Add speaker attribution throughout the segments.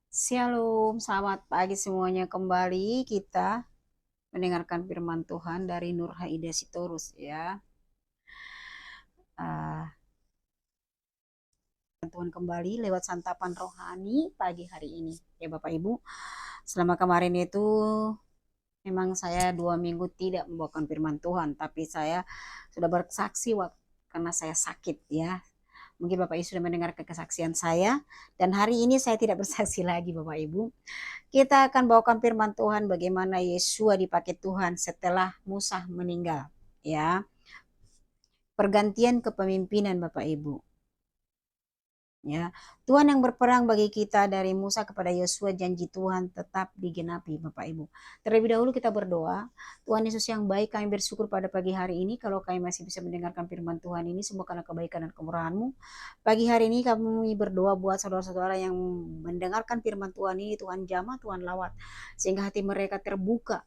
Speaker 1: Shalom, selamat pagi semuanya. Kembali kita mendengarkan firman Tuhan dari Nur Haida Sitorus ya. Ah, Tuhan kembali lewat santapan rohani pagi hari ini. Ya Bapak Ibu, selama kemarin itu memang saya 2 minggu tidak membawakan firman Tuhan. Tapi saya sudah bersaksi karena saya sakit ya. Mungkin Bapak Ibu sudah mendengar kesaksian saya. Dan hari ini saya tidak bersaksi lagi Bapak Ibu. Kita akan bawakan firman Tuhan bagaimana Yesua dipakai Tuhan setelah Musa meninggal. Ya, pergantian kepemimpinan Bapak Ibu. Ya, Tuhan yang berperang bagi kita dari Musa kepada Yosua, janji Tuhan tetap digenapi Bapak Ibu. Terlebih dahulu kita berdoa. Tuhan Yesus yang baik, kami bersyukur pada pagi hari ini kalau kami masih bisa mendengarkan firman Tuhan ini semua karena kebaikan dan kemurahan-Mu. Pagi hari ini kami berdoa buat saudara-saudara yang mendengarkan firman Tuhan ini, Tuhan jamah, Tuhan lawat sehingga hati mereka terbuka.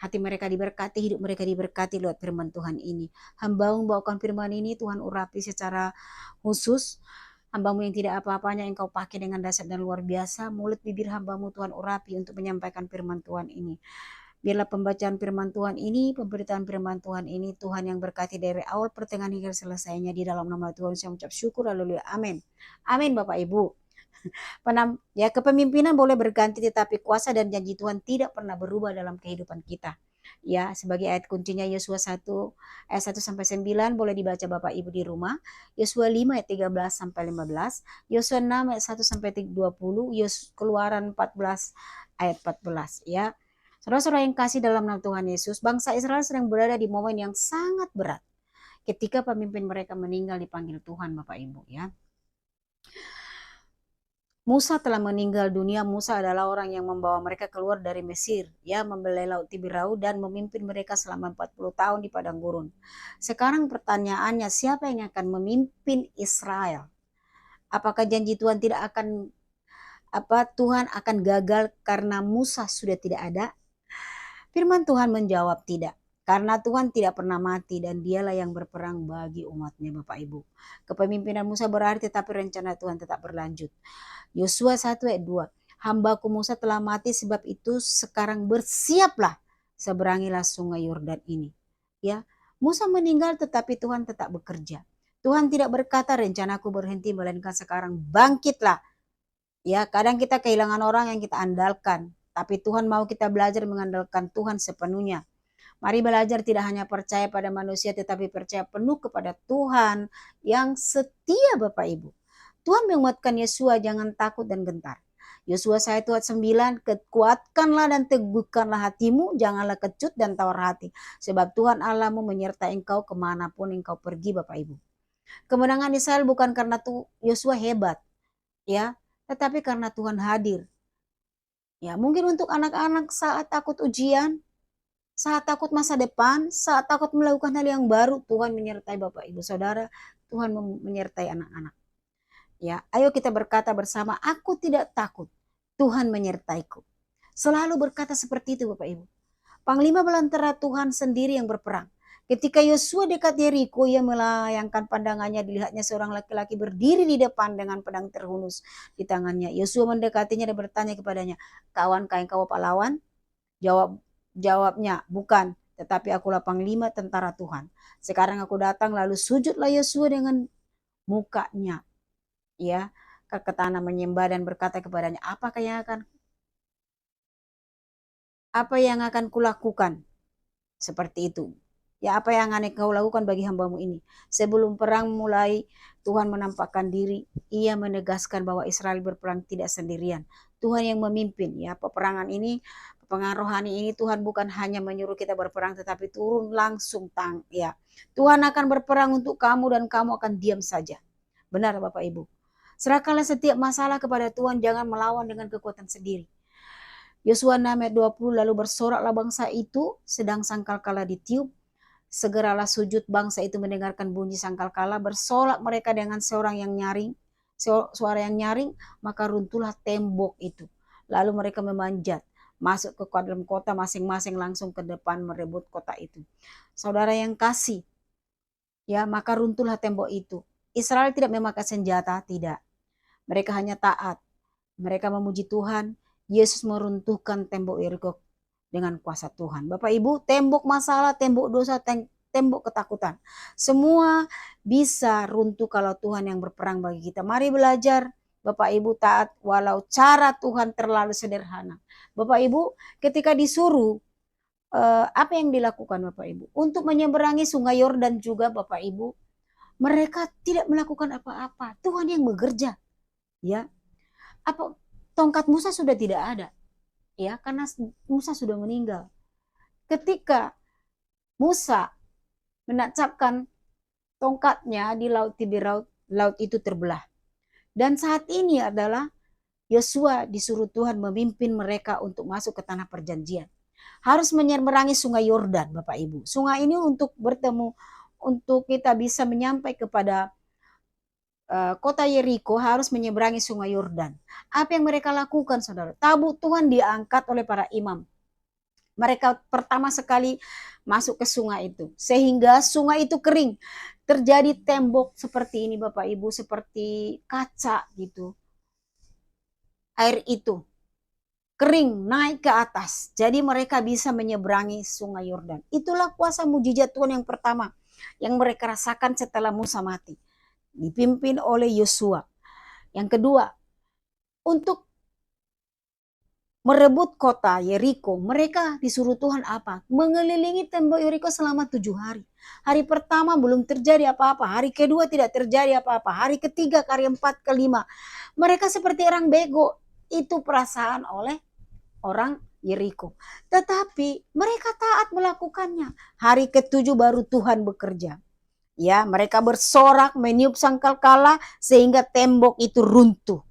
Speaker 1: Hati mereka diberkati, hidup mereka diberkati lewat firman Tuhan ini. Hamba-Mu membawakan firman ini, Tuhan urapi secara khusus. Hamba-Mu yang tidak apa-apanya Engkau pakai dengan dahsyat dan luar biasa. Mulut bibir hamba-Mu Tuhan urapi untuk menyampaikan firman Tuhan ini. Biarlah pembacaan firman Tuhan ini, pemberitaan firman Tuhan ini, Tuhan yang berkati dari awal pertengahan hingga selesainya di dalam nama Tuhan. Saya mengucap syukur, haleluya, amin. Amin Bapak Ibu. Ya, kepemimpinan boleh berganti tetapi kuasa dan janji Tuhan tidak pernah berubah dalam kehidupan kita. Ya, sebagai ayat kuncinya Yosua 1 ayat 1 sampai 9 boleh dibaca Bapak Ibu di rumah. Yosua 5 ayat 13 sampai 15, Yosua 6 ayat 1 sampai 20, Keluaran 14 ayat 14 ya. Saudara-saudara yang kasih dalam nama Tuhan Yesus, bangsa Israel sedang berada di momen yang sangat berat ketika pemimpin mereka meninggal dipanggil Tuhan Bapak Ibu ya. Musa telah meninggal dunia. Musa adalah orang yang membawa mereka keluar dari Mesir, ya, membelai laut Tibirau dan memimpin mereka selama 40 tahun di padang gurun. Sekarang pertanyaannya, siapa yang akan memimpin Israel? Apakah janji Tuhan tidak akan Tuhan akan gagal karena Musa sudah tidak ada? Firman Tuhan menjawab tidak. Karena Tuhan tidak pernah mati dan dialah yang berperang bagi umatnya Bapak Ibu. Kepemimpinan Musa berakhir tetapi rencana Tuhan tetap berlanjut. Yosua 1 ayat 2. Hambaku Musa telah mati sebab itu sekarang bersiaplah seberangilah sungai Yordan ini. Ya, Musa meninggal tetapi Tuhan tetap bekerja. Tuhan tidak berkata rencanaku berhenti melainkan sekarang bangkitlah. Ya, kadang kita kehilangan orang yang kita andalkan, tapi Tuhan mau kita belajar mengandalkan Tuhan sepenuhnya. Mari belajar tidak hanya percaya pada manusia tetapi percaya penuh kepada Tuhan yang setia Bapak Ibu. Tuhan menguatkan Yesua, jangan takut dan gentar. Yosua 1 ayat 9, kuatkanlah dan teguhkanlah hatimu, janganlah kecut dan tawar hati. Sebab Tuhan Allahmu menyertai engkau kemanapun engkau pergi Bapak Ibu. Kemenangan Israel bukan karena Yosua hebat, ya, tetapi karena Tuhan hadir. Ya, mungkin untuk anak-anak saat takut ujian, saat takut masa depan, saat takut melakukan hal yang baru, Tuhan menyertai Bapak Ibu Saudara, Tuhan menyertai anak-anak. Ya, ayo kita berkata bersama, aku tidak takut, Tuhan menyertaiku. Selalu berkata seperti itu Bapak Ibu. Panglima belantara Tuhan sendiri yang berperang. Ketika Yosua dekat Yeriko, ia melayangkan pandangannya, dilihatnya seorang laki-laki berdiri di depan dengan pedang terhunus di tangannya. Yosua mendekatinya dan bertanya kepadanya, kawankah engkau pahlawan? Jawabnya, bukan, tetapi akulah panglima tentara Tuhan. Sekarang aku datang, lalu sujudlah Yosua dengan mukanya, ya, ke tanah menyembah dan berkata kepadanya, apa yang akan kulakukan? Seperti itu. Ya, apa yang akan kau lakukan bagi hambamu ini? Sebelum perang mulai, Tuhan menampakkan diri. Ia menegaskan bahwa Israel berperang tidak sendirian. Tuhan yang memimpin. Ya, peperangan ini, peperangan rohani ini, Tuhan bukan hanya menyuruh kita berperang, tetapi turun langsung ya. Tuhan akan berperang untuk kamu dan kamu akan diam saja. Benar Bapak Ibu. Serahkanlah setiap masalah kepada Tuhan, jangan melawan dengan kekuatan sendiri. Yosua 6 ayat 20, lalu bersoraklah bangsa itu sedang sangkakala ditiup. Segeralah sujud bangsa itu mendengarkan bunyi sangkakala, bersolak mereka dengan suara yang nyaring, maka runtuhlah tembok itu. Lalu mereka memanjat, masuk ke dalam kota masing-masing, langsung ke depan merebut kota itu. Saudara yang kasih, ya, maka runtuhlah tembok itu. Israel tidak memakai senjata, tidak. Mereka hanya taat. Mereka memuji Tuhan. Yesus meruntuhkan tembok Yeriko dengan kuasa Tuhan. Bapak Ibu, tembok masalah, tembok dosa, tembok ketakutan, semua bisa runtuh kalau Tuhan yang berperang bagi kita. Mari belajar Bapak Ibu taat walau cara Tuhan terlalu sederhana. Bapak Ibu ketika disuruh apa yang dilakukan Bapak Ibu? Untuk menyeberangi sungai Yordan juga Bapak Ibu, mereka tidak melakukan apa-apa. Tuhan yang bekerja. Ya, apa tongkat Musa sudah tidak ada. Ya, karena Musa sudah meninggal. Ketika Musa menancapkan tongkatnya di laut Tiberias, laut itu terbelah. Dan saat ini adalah Yosua disuruh Tuhan memimpin mereka untuk masuk ke tanah perjanjian. Harus menyeberangi sungai Yordan, Bapak Ibu. Sungai ini untuk bertemu, untuk kita bisa menyampai kepada kota Yeriko harus menyeberangi sungai Yordan. Apa yang mereka lakukan, saudara? Tabut Tuhan diangkat oleh para imam. Mereka pertama sekali masuk ke sungai itu, sehingga sungai itu kering. Terjadi tembok seperti ini Bapak Ibu, seperti kaca gitu. Air itu kering naik ke atas. Jadi mereka bisa menyeberangi sungai Yordan. Itulah kuasa mujizat Tuhan yang pertama yang mereka rasakan setelah Musa mati. Dipimpin oleh Yosua. Yang kedua, untuk merebut kota Yeriko, mereka disuruh Tuhan apa? Mengelilingi tembok Yeriko selama 7 hari. Hari pertama belum terjadi apa-apa, hari kedua tidak terjadi apa-apa, hari ketiga, hari keempat, kelima. Mereka seperti orang bego. Itu perasaan oleh orang Yeriko. Tetapi mereka taat melakukannya. Hari ketujuh baru Tuhan bekerja. Ya, mereka bersorak, meniup sangkakala sehingga tembok itu runtuh.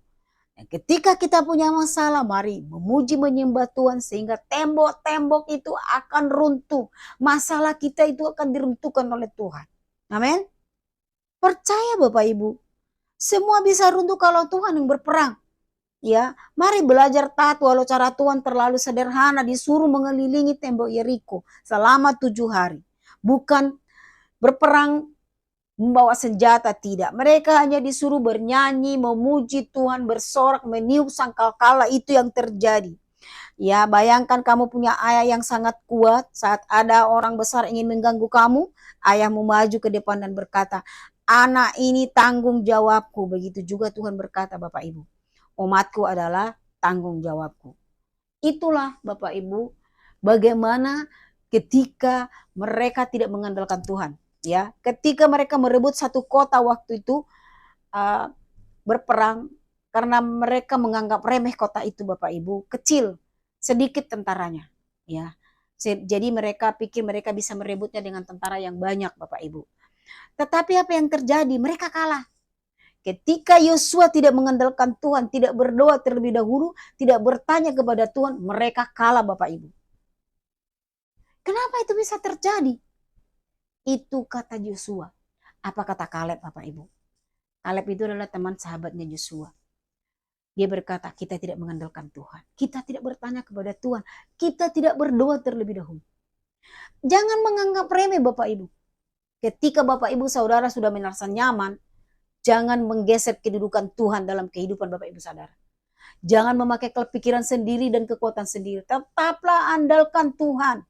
Speaker 1: Ketika kita punya masalah, mari memuji menyembah Tuhan sehingga tembok-tembok itu akan runtuh. Masalah kita itu akan diruntuhkan oleh Tuhan. Amin. Percaya Bapak Ibu, semua bisa runtuh kalau Tuhan yang berperang. Ya, mari belajar taat walau cara Tuhan terlalu sederhana, disuruh mengelilingi tembok Yeriko selama 7 hari. Bukan berperang membawa senjata, tidak. Mereka hanya disuruh bernyanyi, memuji Tuhan, bersorak, meniup sangkakala, itu yang terjadi. Ya, bayangkan kamu punya ayah yang sangat kuat, saat ada orang besar ingin mengganggu kamu, ayahmu maju ke depan dan berkata, anak ini tanggung jawabku. Begitu juga Tuhan berkata, Bapak Ibu, umatku adalah tanggung jawabku. Itulah Bapak Ibu, bagaimana ketika mereka tidak mengandalkan Tuhan. Ya, ketika mereka merebut satu kota waktu itu berperang, karena mereka menganggap remeh kota itu Bapak Ibu, kecil, sedikit tentaranya. Ya, jadi mereka pikir mereka bisa merebutnya dengan tentara yang banyak Bapak Ibu. Tetapi apa yang terjadi? Mereka kalah. Ketika Yosua tidak mengandalkan Tuhan, tidak berdoa terlebih dahulu, tidak bertanya kepada Tuhan, mereka kalah Bapak Ibu. Kenapa itu bisa terjadi? Itu kata Yosua. Apa kata Kaleb Bapak Ibu? Kaleb itu adalah teman sahabatnya Yosua. Dia berkata, kita tidak mengandalkan Tuhan. Kita tidak bertanya kepada Tuhan. Kita tidak berdoa terlebih dahulu. Jangan menganggap remeh Bapak Ibu. Ketika Bapak Ibu saudara sudah merasa nyaman, jangan menggeser kedudukan Tuhan dalam kehidupan Bapak Ibu saudara. Jangan memakai pikiran sendiri dan kekuatan sendiri. Tetaplah andalkan Tuhan.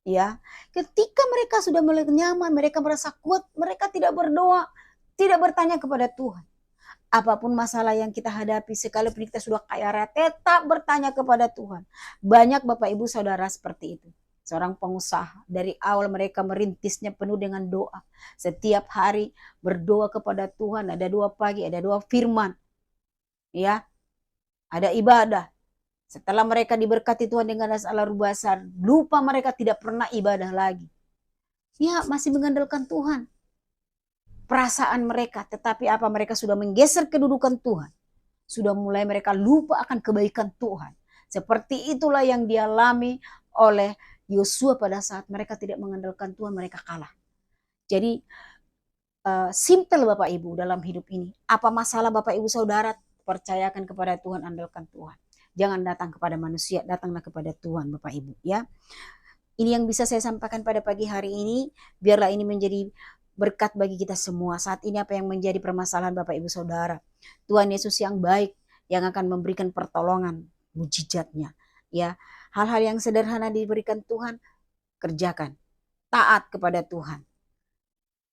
Speaker 1: Ya, ketika mereka sudah mulai nyaman, mereka merasa kuat, mereka tidak berdoa, tidak bertanya kepada Tuhan. Apapun masalah yang kita hadapi, sekalipun kita sudah kaya raya, tetap bertanya kepada Tuhan. Banyak Bapak Ibu Saudara seperti itu. Seorang pengusaha, dari awal mereka merintisnya penuh dengan doa. Setiap hari berdoa kepada Tuhan, ada doa pagi, ada doa firman. Ya, ada ibadah. Setelah mereka diberkati Tuhan dengan alar besar, lupa mereka tidak pernah ibadah lagi. Ya, masih mengandalkan Tuhan. Perasaan mereka, tetapi apa, mereka sudah menggeser kedudukan Tuhan. Sudah mulai mereka lupa akan kebaikan Tuhan. Seperti itulah yang dialami oleh Yosua pada saat mereka tidak mengandalkan Tuhan, mereka kalah. Jadi simple Bapak Ibu dalam hidup ini. Apa masalah Bapak Ibu Saudara, percayakan kepada Tuhan, andalkan Tuhan. Jangan datang kepada manusia, datanglah kepada Tuhan Bapak Ibu ya. Ini yang bisa saya sampaikan pada pagi hari ini. Biarlah ini menjadi berkat bagi kita semua. Saat ini apa yang menjadi permasalahan Bapak Ibu Saudara. Tuhan Yesus yang baik, yang akan memberikan pertolongan mujizatnya. Ya, hal-hal yang sederhana diberikan Tuhan, kerjakan. Taat kepada Tuhan.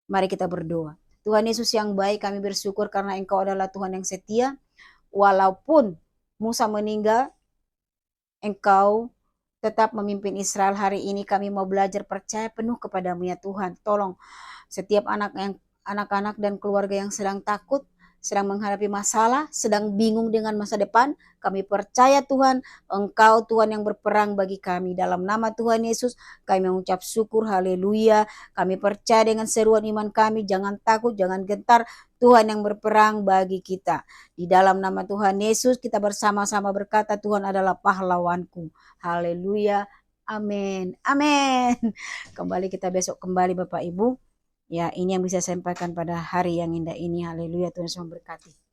Speaker 1: Mari kita berdoa. Tuhan Yesus yang baik, kami bersyukur karena Engkau adalah Tuhan yang setia. Walaupun Musa meninggal, Engkau tetap memimpin Israel. Hari ini kami mau belajar percaya penuh kepadamu ya Tuhan. Tolong setiap anak-anak dan keluarga yang sedang takut, sedang menghadapi masalah, sedang bingung dengan masa depan, kami percaya Tuhan, Engkau Tuhan yang berperang bagi kami. Dalam nama Tuhan Yesus, kami mengucap syukur, haleluya. Kami percaya dengan seruan iman kami, jangan takut, jangan gentar, Tuhan yang berperang bagi kita. Di dalam nama Tuhan Yesus, kita bersama-sama berkata, Tuhan adalah pahlawanku. Haleluya, amin, amin. Kembali kita besok kembali Bapak Ibu. Ya, ini yang bisa saya sampaikan pada hari yang indah ini. Haleluya, Tuhan Yesus memberkati.